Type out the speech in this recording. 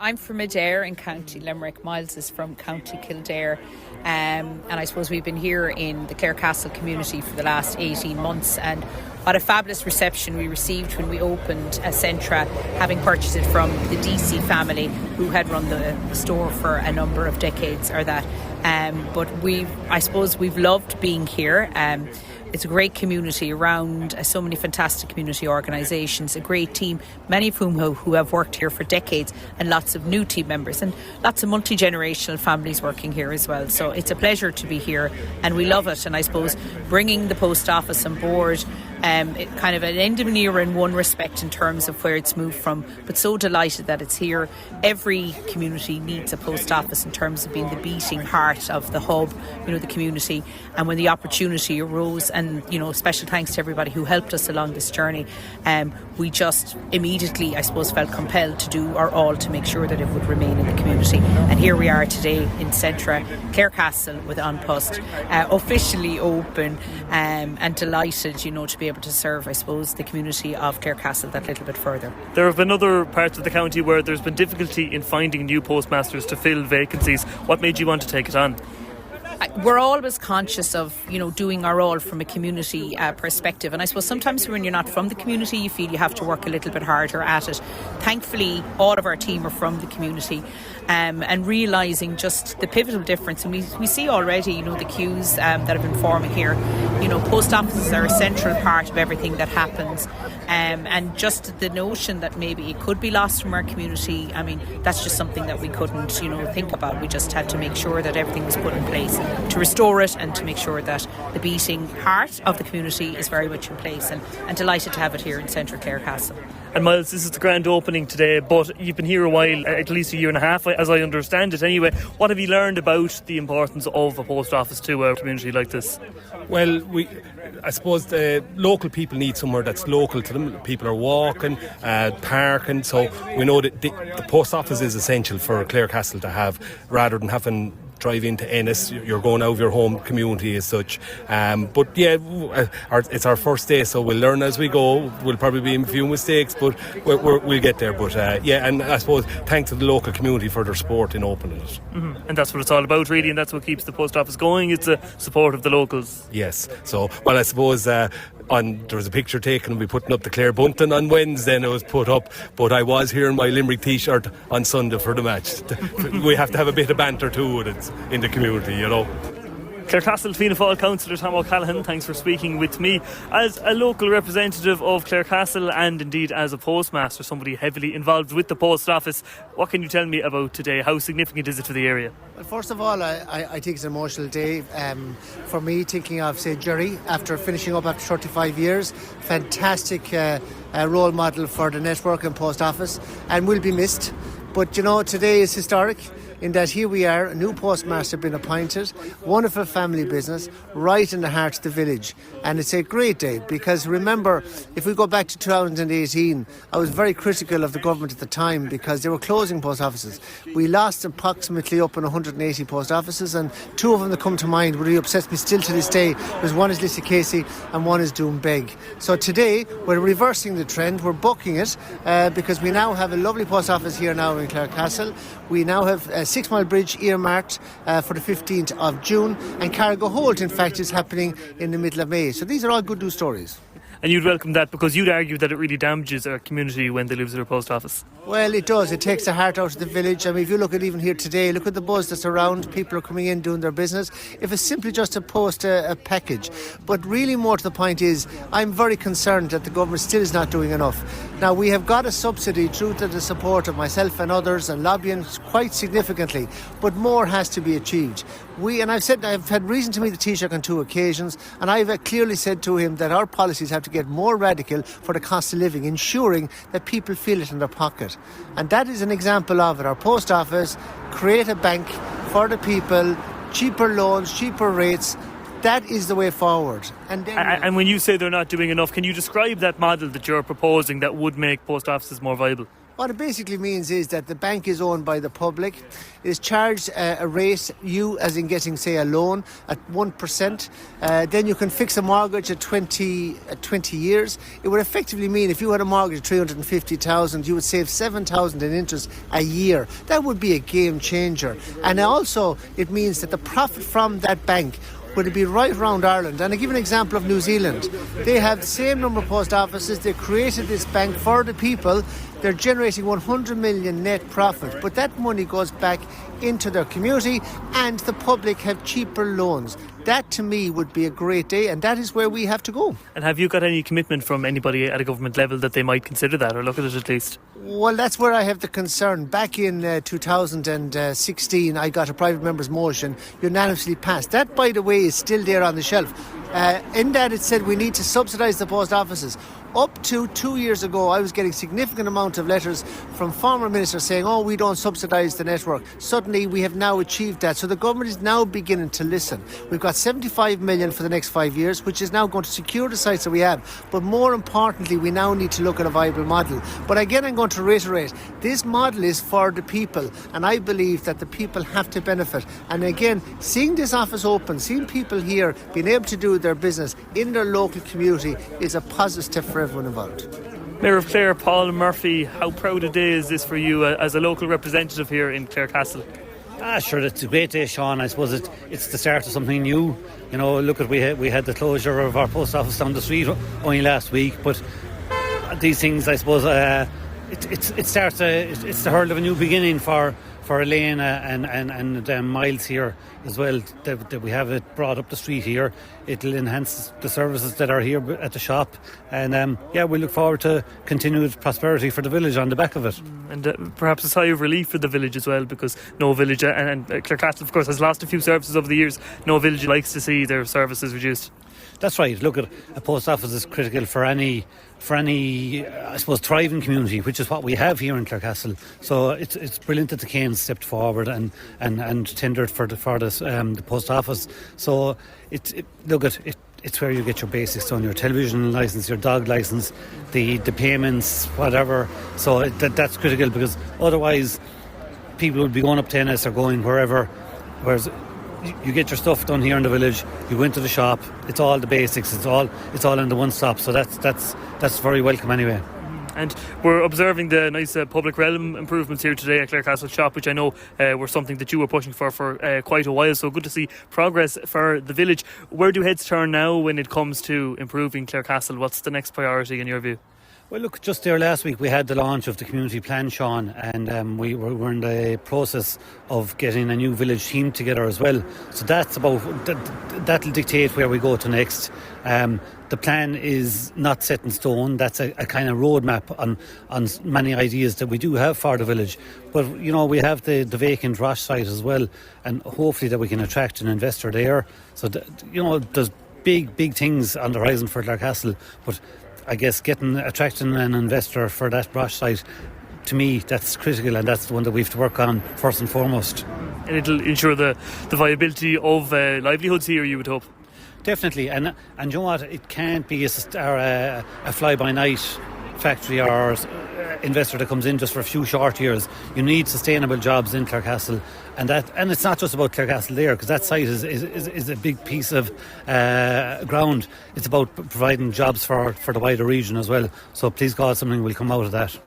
I'm from Adair in County Limerick. Miles is from County Kildare. And I suppose we've been here in the Clarecastle community for the last 18 months. And what a fabulous reception we received when we opened a Centra, having purchased it from the DC family who had run the store for a number of decades or that. But I suppose we've loved being here. It's a great community around so many fantastic community organisations, a great team, many of whom who have worked here for decades, and lots of new team members and lots of multi-generational families working here as well. So it's a pleasure to be here and we love it. And I suppose bringing the post office on board, it kind of an end of an era in one respect in terms of where it's moved from, but so delighted that it's here. Every community needs a post office in terms of being the beating heart of the hub, the community. And when the opportunity arose, and special thanks to everybody who helped us along this journey, we just immediately, I suppose, felt compelled to do our all to make sure that it would remain in the community. And here we are today in Centra, Clarecastle with An Post, officially open, and delighted, to be able to serve, I suppose, the community of Clarecastle that little bit further. There have been other parts of the county where there's been difficulty in finding new postmasters to fill vacancies. What made you want to take it on? We're always conscious of, doing our all from a community perspective. And I suppose sometimes when you're not from the community, you feel you have to work a little bit harder at it. Thankfully, all of our team are from the community, and realising just the pivotal difference. And we see already, the queues that have been forming here. Post offices are a central part of everything that happens. And just the notion that maybe it could be lost from our community, that's just something that we couldn't, think about. We just had to make sure that everything was put in place to restore it and to make sure that the beating heart of the community is very much in place, and delighted to have it here in Central Clarecastle. And Miles, this is the grand opening today, but you've been here a while, at least a year and a half, as I understand it anyway. What have you learned about the importance of a post office to a community like this? Well, I suppose the local people need somewhere that's local to them. People are walking, parking, so we know that the post office is essential for Clarecastle to have, rather than having drive into Ennis, you're going out of your home community as such. But yeah, it's our first day, so we'll learn as we go. We'll probably be in a few mistakes, but we'll get there. But and I suppose thanks to the local community for their support in opening it. Mm-hmm. And that's what it's all about, really, and that's what keeps the post office going. It's the support of the locals. Yes. So, well, I suppose there was a picture taken, we putting up the Clare Bunton on Wednesday, and it was put up, but I was here in my Limerick t-shirt on Sunday for the match. We have to have a bit of banter too with it in the community, Clarecastle Fianna Fáil Councillor Tom O'Callaghan, thanks for speaking with me. As a local representative of Clarecastle and indeed as a postmaster, somebody heavily involved with the post office, what can you tell me about today? How significant is it to the area? Well, first of all, I think it's an emotional day for me, thinking of, say, Jerry, after finishing up after 35 years. Fantastic role model for the network and post office, and will be missed. But today is historic in that here we are, a new postmaster been appointed, wonderful family business, right in the heart of the village. And it's a great day because, remember, if we go back to 2018, I was very critical of the government at the time because they were closing post offices. We lost approximately up on 180 post offices, and two of them that come to mind really upsets me still to this day. There's one is Lissy Casey and one is Doombeg. So today we're reversing the trend, we're bucking it because we now have a lovely post office here now in Clarecastle. We now have a 6 Mile Bridge earmarked for the 15th of June, and Cargo Holt, in fact, is happening in the middle of May. So these are all good news stories. And you'd welcome that because you'd argue that it really damages our community when they lose their post office. Well, it does. It takes the heart out of the village. If you look at even here today, look at the buzz that's around. People are coming in doing their business. If it's simply just to post a package. But really more to the point is, I'm very concerned that the government still is not doing enough. Now, we have got a subsidy through to the support of myself and others and lobbying quite significantly, but more has to be achieved. I've had reason to meet the Taoiseach on 2 occasions, and I've clearly said to him that our policies have to get more radical for the cost of living, ensuring that people feel it in their pocket. And that is an example of it. Our post office, create a bank for the people, cheaper loans, cheaper rates. That is the way forward. And when you say they're not doing enough, can you describe that model that you're proposing that would make post offices more viable? What it basically means is that the bank is owned by the public. It is charged a rate, you as in getting, say, a loan at 1%. Then you can fix a mortgage at 20 years. It would effectively mean if you had a mortgage of 350,000, you would save 7,000 in interest a year. That would be a game changer. And also it means that the profit from that bank would be right around Ireland. And I give an example of New Zealand. They have the same number of post offices. They created this bank for the people. They're generating 100 million net profit, but that money goes back into their community and the public have cheaper loans. That to me would be a great day, and that is where we have to go. And have you got any commitment from anybody at a government level that they might consider that or look at it at least? Well, that's where I have the concern. Back in 2016, I got a private member's motion unanimously passed. That, by the way, is still there on the shelf. In that it said we need to subsidise the post offices. Up to 2 years ago, I was getting significant amount of letters from former ministers saying, oh, we don't subsidise the network. Suddenly, we have now achieved that. So the government is now beginning to listen. We've got 75 million for the next 5 years, which is now going to secure the sites that we have. But more importantly, we now need to look at a viable model. But again, I'm going to reiterate, this model is for the people. And I believe that the people have to benefit. And again, seeing this office open, seeing people here being able to do their business in their local community is a positive step for everyone involved. Mayor of Clare, Paul Murphy, how proud a day is this for you as a local representative here in Clarecastle? Sure, it's a great day, Seán. I suppose it's the start of something new. You know, look at we had the closure of our post office down the street only last week, but these things, I suppose, it's the herald of a new beginning for Elena and Miles here as well, that we have it brought up the street here. It'll enhance the services that are here at the shop, and we look forward to continued prosperity for the village on the back of it. And perhaps a sigh of relief for the village as well, because no village, and Clarecastle of course has lost a few services over the years. No village likes to see their services reduced. That's right. Look, at a post office is critical for any I suppose thriving community, which is what we have here in Clarecastle. So it's brilliant that the Canes stepped forward and tendered for the post office. So it's where you get your basics done, your television licence, your dog licence, the payments, whatever. So that's critical, because otherwise people would be going up to NS or going wherever, whereas you get your stuff done here in the village, you go into the shop, it's all the basics, it's all in the one stop. So that's very welcome anyway. And we're observing the nice public realm improvements here today at Clarecastle shop, which I know were something that you were pushing for quite a while. So good to see progress for the village. Where do heads turn now when it comes to improving Clarecastle? What's the next priority in your view? Well, look, just there last week we had the launch of the community plan, Seán, and we're in the process of getting a new village team together as well. So that'll dictate where we go to next. The plan is not set in stone. That's a kind of roadmap on many ideas that we do have for the village. But, you know, we have the vacant Rosh site as well, and hopefully that we can attract an investor there. So, there's big things on the horizon for Clarecastle, but I guess attracting an investor for that Rosh site, to me, that's critical, and that's the one that we have to work on first and foremost. And it'll ensure the viability of livelihoods here, you would hope. Definitely, and you know what? It can't be a fly-by-night factory or investor that comes in just for a few short years. You need sustainable jobs in Clarecastle, and it's not just about Clarecastle there, because that site is a big piece of ground. It's about providing jobs for the wider region as well. So please God, something will come out of that.